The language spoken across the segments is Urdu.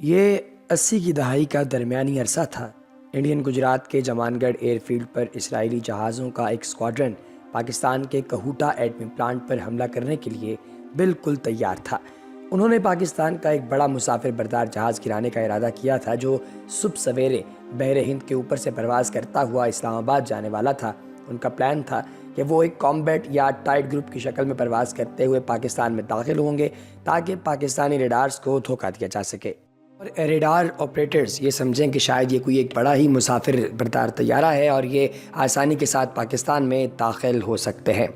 یہ 80 کی دہائی کا درمیانی عرصہ تھا۔ انڈین گجرات کے جمان گڑھ ایئر فیلڈ پر اسرائیلی جہازوں کا ایک اسکواڈرن پاکستان کے کہوٹہ ایٹمی پلانٹ پر حملہ کرنے کے لیے بالکل تیار تھا۔ انہوں نے پاکستان کا ایک بڑا مسافر بردار جہاز گرانے کا ارادہ کیا تھا جو صبح سویرے بحر ہند کے اوپر سے پرواز کرتا ہوا اسلام آباد جانے والا تھا۔ ان کا پلان تھا کہ وہ ایک کامبیٹ یا ٹائٹ گروپ کی شکل میں پرواز کرتے ہوئے پاکستان میں داخل ہوں گے تاکہ پاکستانی ریڈارز کو دھوکہ دیا جا سکے اور ریڈار آپریٹرز یہ سمجھیں کہ شاید یہ کوئی ایک بڑا ہی مسافر بردار طیارہ ہے اور یہ آسانی کے ساتھ پاکستان میں داخل ہو سکتے ہیں۔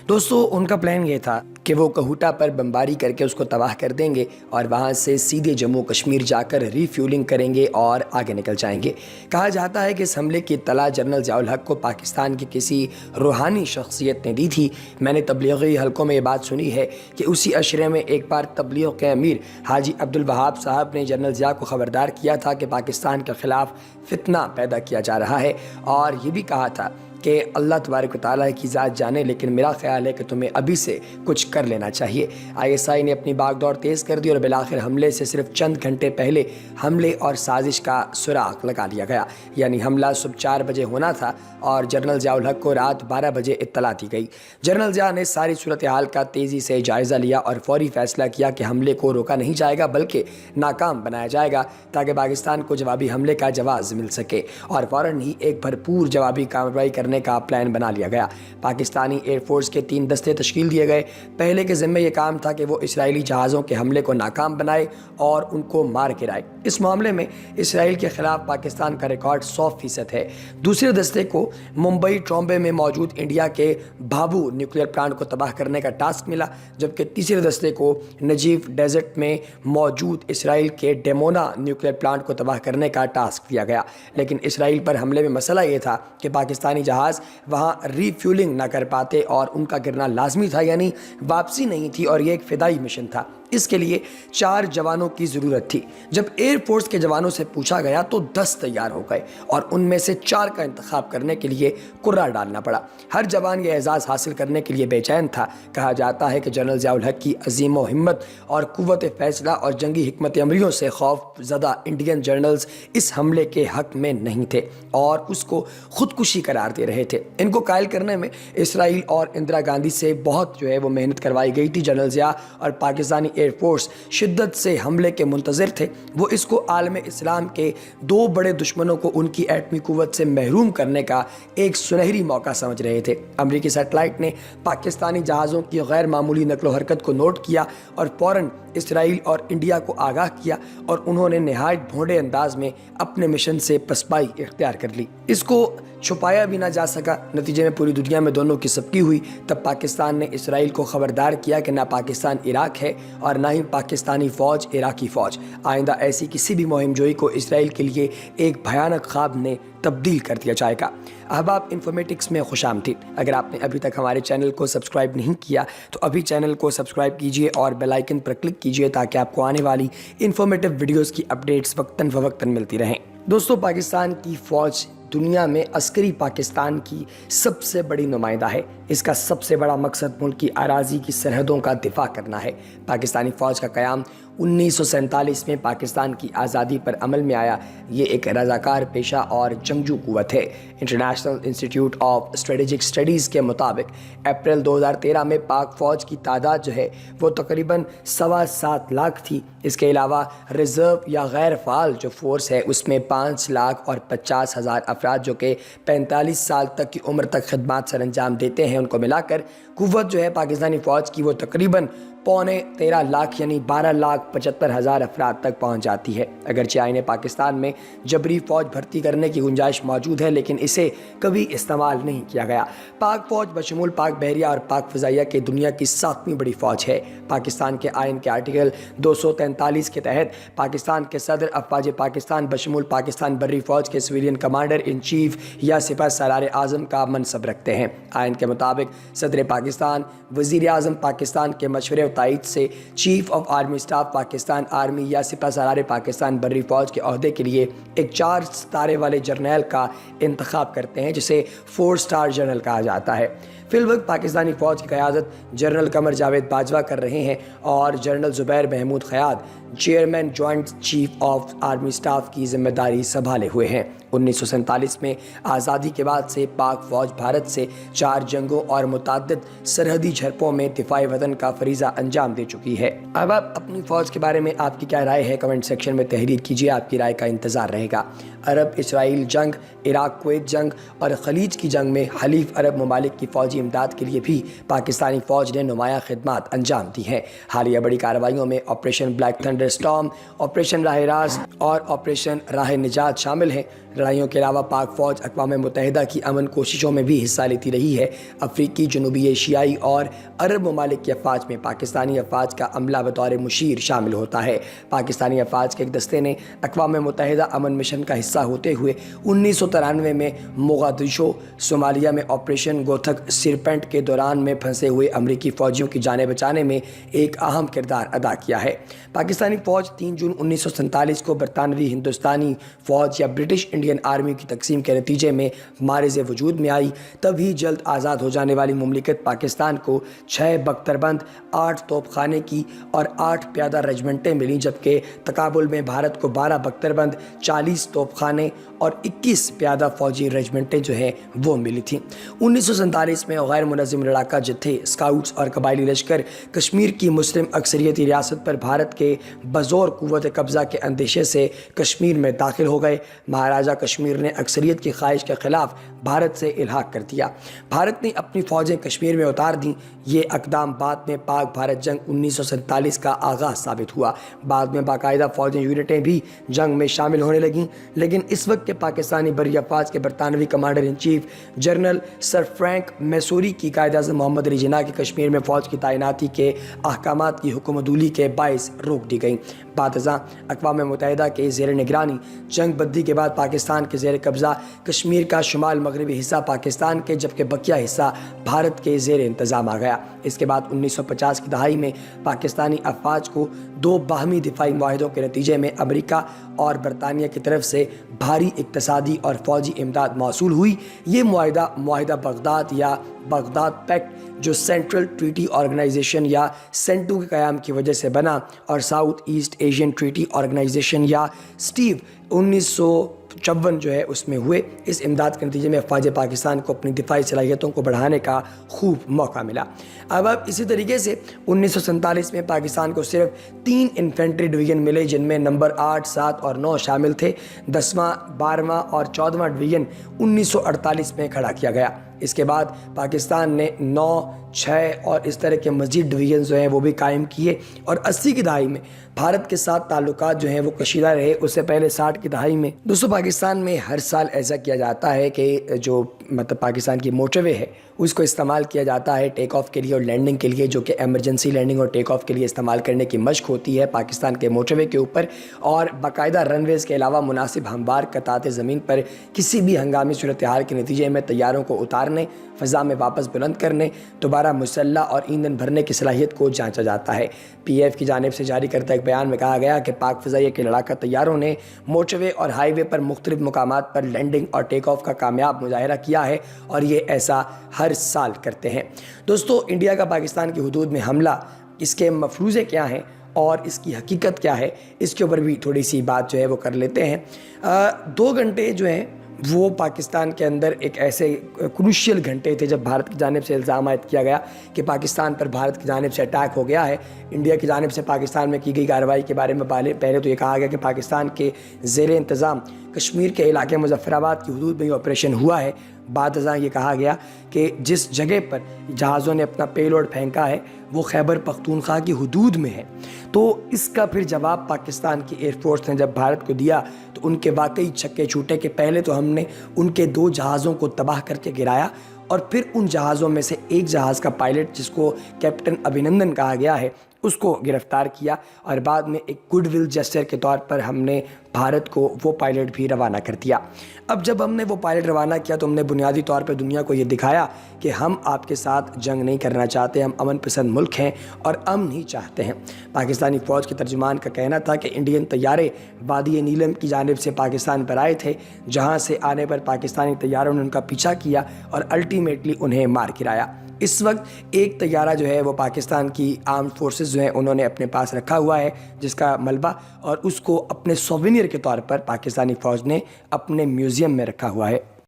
دوستو، ان کا پلان یہ تھا کہ وہ کہوٹہ پر بمباری کر کے اس کو تباہ کر دیں گے اور وہاں سے سیدھے جموں کشمیر جا کر ری فیولنگ کریں گے اور آگے نکل جائیں گے۔ کہا جاتا ہے کہ اس حملے کی اطلاع جنرل ضیاء الحق کو پاکستان کی کسی روحانی شخصیت نے دی تھی۔ میں نے تبلیغی حلقوں میں یہ بات سنی ہے کہ اسی عشرے میں ایک بار تبلیغ کے امیر حاجی عبدالوہاب صاحب نے جنرل ضیاء کو خبردار کیا تھا کہ پاکستان کے خلاف فتنہ پیدا کیا جا رہا ہے، اور یہ بھی کہا تھا کہ اللہ تبارک و تعالیٰ کی ذات جانے، لیکن میرا خیال ہے کہ تمہیں ابھی سے کچھ کر لینا چاہیے۔ ISI نے اپنی باغ دوڑ تیز کر دی اور بالآخر حملے سے صرف چند گھنٹے پہلے حملے اور سازش کا سراغ لگا لیا گیا، یعنی حملہ صبح 4 بجے ہونا تھا اور جنرل ضیاء الحق کو رات 12 بجے اطلاع دی گئی۔ جنرل ضیاء نے ساری صورتحال کا تیزی سے جائزہ لیا اور فوری فیصلہ کیا کہ حملے کو روکا نہیں جائے گا بلکہ ناکام بنایا جائے گا تاکہ پاکستان کو جوابی حملے کا جواز مل سکے، اور فوراً ہی ایک بھرپور جوابی کارروائی کرنے کا پلان بنا لیا گیا۔ پاکستانی ایئر فورس کے 3 دستے تشکیل دیے گئے۔ پہلے کے ذمہ یہ کام تھا کہ وہ اسرائیلی جہازوں کے حملے کو ناکام بنائے اور ان کو مار گرائے۔ اس معاملے میں اسرائیل کے خلاف پاکستان کا ریکارڈ 100% ہے۔ دوسرے دستے کو ممبئی ٹرامبے میں موجود انڈیا کے بھابو نیوکلیئر پلانٹ کو تباہ کرنے کا ٹاسک ملا، جبکہ تیسرے دستے کو نجیف ڈیزرٹ میں موجود اسرائیل کے ڈیمونا نیوکلیئر پلانٹ کو تباہ کرنے کا ٹاسک دیا گیا۔ لیکن اسرائیل پر حملے میں مسئلہ یہ تھا کہ پاکستانی جہاز وہاں ری فیولنگ نہ کر پاتے اور ان کا گرنا لازمی تھا، یعنی واپسی نہیں تھی، اور یہ ایک فدائی مشن تھا۔ اس کے لیے 4 جوانوں کی ضرورت تھی۔ جب ایئر فورس کے جوانوں سے پوچھا گیا تو 10 تیار ہو گئے اور ان میں سے 4 کا انتخاب کرنے کے لیے کرہ ڈالنا پڑا۔ ہر جوان یہ اعزاز حاصل کرنے کے لیے بے چین تھا۔ کہا جاتا ہے کہ جنرل ضیاء الحق کی عظیم و ہمت اور قوت فیصلہ اور جنگی حکمت عملیوں سے خوف زدہ انڈین جنرلز اس حملے کے حق میں نہیں تھے اور اس کو خودکشی قرار دے رہے تھے۔ ان کو قائل کرنے میں اسرائیل اور اندرا گاندھی سے بہت وہ محنت کروائی گئی تھی۔ جنرل ضیاء اور پاکستانی ایئر فورس شدت سے حملے کے منتظر تھے۔ وہ اس کو عالم اسلام کے 2 بڑے دشمنوں کو ان کی ایٹمی قوت سے محروم کرنے کا ایک سنہری موقع سمجھ رہے تھے۔ امریکی سیٹلائٹ نے پاکستانی جہازوں کی غیر معمولی نقل و حرکت کو نوٹ کیا اور فوراً اسرائیل اور انڈیا کو آگاہ کیا، اور انہوں نے نہایت بھونڈے انداز میں اپنے مشن سے پسپائی اختیار کر لی۔ اس کو چھپایا بھی نہ جا سکا۔ نتیجے میں پوری دنیا میں دونوں کی سبکی ہوئی۔ تب پاکستان نے اسرائیل کو خبردار کیا کہ نہ پاکستان عراق ہے اور نہ ہی پاکستانی فوج عراقی فوج۔ آئندہ ایسی کسی بھی مہم جوئی کو اسرائیل کے لیے ایک بھیانک خواب نے تبدیل کر دیا جائے گا۔ احباب، انفارمیٹکس میں خوش آمدید۔ اگر آپ نے ابھی تک ہمارے چینل کو سبسکرائب نہیں کیا تو ابھی چینل کو سبسکرائب کیجئے اور بیل آئیکن پر کلک کیجئے تاکہ آپ کو آنے والی انفارمیٹیو ویڈیوز کی اپڈیٹس وقتاً فوقتاً ملتی رہیں۔ دوستو، پاکستان کی فوج دنیا میں عسکری پاکستان کی سب سے بڑی نمائندہ ہے۔ اس کا سب سے بڑا مقصد ملک کی اراضی کی سرحدوں کا دفاع کرنا ہے۔ پاکستانی فوج کا قیام 1947 میں پاکستان کی آزادی پر عمل میں آیا۔ یہ ایک رضاکار پیشہ اور جنگجو قوت ہے۔ International institute of strategic studies کے مطابق اپریل 2013 میں پاک فوج کی تعداد وہ تقریباً 7.25 لاکھ تھی۔ اس کے علاوہ ریزرو یا غیر فعال جو فورس ہے اس میں 5,50,000 افراد جو کہ 45 سال تک کی عمر تک خدمات سر انجام دیتے ہیں، ان کو ملا کر قوت پاکستانی فوج کی وہ تقریباً 13.25 لاکھ یعنی 12,75,000 افراد تک پہنچ جاتی ہے۔ اگرچہ آئین پاکستان میں جبری فوج بھرتی کرنے کی گنجائش موجود ہے، لیکن اسے کبھی استعمال نہیں کیا گیا۔ پاک فوج بشمول پاک بحریہ اور پاک فضائیہ کے دنیا کی 7ویں بڑی فوج ہے۔ پاکستان کے آئین کے آرٹیکل 243 کے تحت پاکستان کے صدر افواج پاکستان بشمول پاکستان بری فوج کے سویلین کمانڈر ان چیف یا سپہ سالار اعظم کا منصب رکھتے ہیں۔ آئین کے مطابق صدر پاکستان وزیر اعظم پاکستان کے مشورے و و تائید سے chief of army staff Pakistan army یا سپہ سالار پاکستان بری فوج کے عہدے کے لیے ایک 4 ستارے والے جرنیل کا انتخاب کرتے ہیں جسے 4 سٹار جنرل کہا جاتا ہے۔ فی الوقت پاکستانی فوج کی قیادت جنرل قمر جاوید باجوہ کر رہے ہیں اور general Zubair Mahmood Khayyat chairman joint chief of army staff کی ذمہ داری سنبھالے ہوئے ہیں۔ 1947 میں آزادی کے بعد سے پاک فوج بھارت سے 4 جنگوں اور متعدد سرحدی جھڑپوں میں دفاع وطن کا فریضہ انجام دے چکی ہے۔ اب آپ اپنی فوج کے بارے میں آپ کی کیا رائے ہے کمنٹ سیکشن میں تحریر کیجیے، آپ کی رائے کا انتظار رہے گا۔ عرب اسرائیل جنگ، عراق کویت جنگ اور خلیج کی جنگ میں حلیف عرب ممالک کی فوجی امداد کے لیے بھی پاکستانی فوج نے نمایاں خدمات انجام دی ہیں۔ حالیہ بڑی کارروائیوں میں operation black thunder storm, operation راہ راست اور آپریشن راہ نجات شامل ہیں۔ لڑائیوں کے علاوہ پاک فوج اقوام متحدہ کی امن کوششوں میں بھی حصہ لیتی رہی ہے۔ افریقی، جنوبی ایشیائی اور عرب ممالک کی افواج میں پاکستانی افواج کا عملہ بطور مشیر شامل ہوتا ہے۔ پاکستانی افواج کے ایک دستے نے اقوام متحدہ امن مشن کا حصہ ہوتے ہوئے 1993 میں موغادیشو، صومالیہ میں آپریشن گوتھک سرپنٹ کے دوران میں پھنسے ہوئے امریکی فوجیوں کی جانیں بچانے میں ایک اہم کردار ادا کیا ہے۔ پاکستانی فوج 3 جون 1947 کو برطانوی ہندوستانی فوج یا برٹش انڈین آرمی کی تقسیم کے نتیجے میں مارز وجود میں آئی۔ تب ہی جلد آزاد ہو جانے والی مملکت پاکستان کو 6 بختربند، 8 توپ خانے کی اور 8 پیادہ رجمنٹیں ملیں، جبکہ تقابل میں بھارت کو 12 بختربند، 40 توپ خانے اور 21 پیادہ فوجی رجمنٹیں جو ہیں وہ ملی تھیں۔ 1947 میں غیر منظم لڑاکا جتھے، اسکاؤٹس اور قبائلی لشکر کشمیر کی مسلم اکثریتی ریاست پر بھارت کے بزور قوت قبضہ کے اندیشے سے کشمیر میں داخل ہو گئے۔ مہاراجہ کشمیر نے اکثریت کی خواہش کے خلاف بھارت سے الحاق کر دیا۔ بھارت نے اپنی فوجیں کشمیر میں اتار دیں۔ یہ اقدام بعد میں پاک بھارت جنگ 1947 کا آغاز ثابت ہوا۔ بعد میں باقاعدہ فوجی یونٹیں بھی جنگ میں شامل ہونے لگیں، لیکن اس وقت کے پاکستانی بری افواج کے برطانوی commander in chief general sir Frank Missouri کی قائد اعظم محمد علی جناح کی کشمیر میں فوج کی تعیناتی کے احکامات کی حکم عدولی کے باعث روک دی گئیں۔ بعد ازاں اقوام متحدہ کے زیر نگرانی جنگ بندی کے بعد پاکستان کے زیر قبضہ کشمیر کا شمال مغربی حصہ پاکستان کے جبکہ بقیہ حصہ بھارت کے زیر انتظام آ گیا۔ اس کے بعد 1950 کی دہائی میں پاکستانی افواج کو 2 باہمی دفاعی معاہدوں کے نتیجے میں امریکہ اور برطانیہ کی طرف سے بھاری اقتصادی اور فوجی امداد موصول ہوئی۔ یہ معاہدہ بغداد یا بغداد پیکٹ جو سینٹرل ٹریٹی آرگنائزیشن یا سینٹو کے قیام کی وجہ سے بنا اور south east Asian treaty organisation یا سٹیو 1954 جو ہے اس میں ہوئے۔ اس امداد کے نتیجے میں افواج پاکستان کو اپنی دفاعی صلاحیتوں کو بڑھانے کا خوب موقع ملا۔ اب اسی طریقے سے 1947 میں پاکستان کو صرف 3 انفینٹری ڈویژن ملے، جن میں نمبر 8، 7 اور 9 شامل تھے۔ 10واں، 12واں اور 14واں ڈویژن 1948 میں کھڑا کیا گیا۔ اس کے بعد پاکستان نے 9، 6 اور اس طرح کے مزید ڈویژن جو ہیں وہ بھی قائم کیے، اور 80 کی دہائی میں بھارت کے ساتھ تعلقات جو ہیں وہ کشیدہ رہے۔ اس سے پہلے 60 کی دہائی میں پاکستان میں ہر سال ایسا کیا جاتا ہے کہ جو پاکستان کی موٹر وے ہے اس کو استعمال کیا جاتا ہے ٹیک آف کے لیے اور لینڈنگ کے لیے، جو کہ ایمرجنسی لینڈنگ اور ٹیک آف کے لیے استعمال کرنے کی مشق ہوتی ہے پاکستان کے موٹر وے کے اوپر، اور باقاعدہ رن ویز کے علاوہ مناسب ہموار قطعات زمین پر کسی بھی ہنگامی صورتحال کے نتیجے میں طیاروں کو اتارنے، فضا میں واپس بلند کرنے، دوبارہ مسلح اور ایندھن بھرنے کی صلاحیت کو جانچا جاتا ہے۔ پی ایف کی جانب سے جاری کردہ ایک بیان میں کہا گیا کہ پاک فضائیہ کے لڑاکا طیاروں نے موٹر وے اور ہائی وے پر مختلف مقامات پر لینڈنگ اور ٹیک آف کا کامیاب مظاہرہ کیا ہے، اور یہ ایسا ہر سال کرتے ہیں۔ دوستو، انڈیا کا پاکستان کی حدود میں حملہ، اس کے مفروضے کیا ہیں اور اس کی حقیقت کیا ہے، اس کے اوپر بھی تھوڑی سی بات جو ہے وہ کر لیتے ہیں۔ 2 گھنٹے جو ہیں وہ پاکستان کے اندر ایک ایسے کروشیل گھنٹے تھے جب بھارت کی جانب سے الزام عائد کیا گیا کہ پاکستان پر بھارت کی جانب سے اٹیک ہو گیا ہے۔ انڈیا کی جانب سے پاکستان میں کی گئی کارروائی کے بارے میں پہلے تو یہ کہا گیا کہ پاکستان کے زیر انتظام کشمیر کے علاقے مظفر آباد کی حدود میں یہ آپریشن ہوا ہے۔ بعد ازاں یہ کہا گیا کہ جس جگہ پر جہازوں نے اپنا پے لوڈ پھینکا ہے وہ خیبر پختونخوا کی حدود میں ہے۔ تو اس کا پھر جواب پاکستان کی ایئر فورس نے جب بھارت کو دیا تو ان کے واقعی چھکے چھوٹے کہ پہلے تو ہم نے ان کے 2 جہازوں کو تباہ کر کے گرایا، اور پھر ان جہازوں میں سے ایک جہاز کا پائلٹ جس کو کیپٹن ابھینندن کہا گیا ہے اس کو گرفتار کیا اور بعد میں ایک گڈ ول جسچر کے طور پر ہم نے بھارت کو وہ پائلٹ بھی روانہ کر دیا۔ اب جب ہم نے وہ پائلٹ روانہ کیا تو ہم نے بنیادی طور پر دنیا کو یہ دکھایا کہ ہم آپ کے ساتھ جنگ نہیں کرنا چاہتے، ہم امن پسند ملک ہیں اور امن ہی چاہتے ہیں۔ پاکستانی فوج کے ترجمان کا کہنا تھا کہ انڈین طیارے وادی نیلم کی جانب سے پاکستان پر آئے تھے، جہاں سے آنے پر پاکستانی طیاروں نے ان کا پیچھا کیا اور الٹیمیٹلی انہیں مار گرایا۔ اس وقت ایک طیارہ جو ہے وہ پاکستان کی آرمڈ فورسز جو ہیں انہوں نے اپنے پاس رکھا ہوا ہے جس کا ملبہ، اور اس کو اپنے سووینئر کے طور پر پاکستانی فوج نے اپنے میوزیم میں رکھا ہوا ہے۔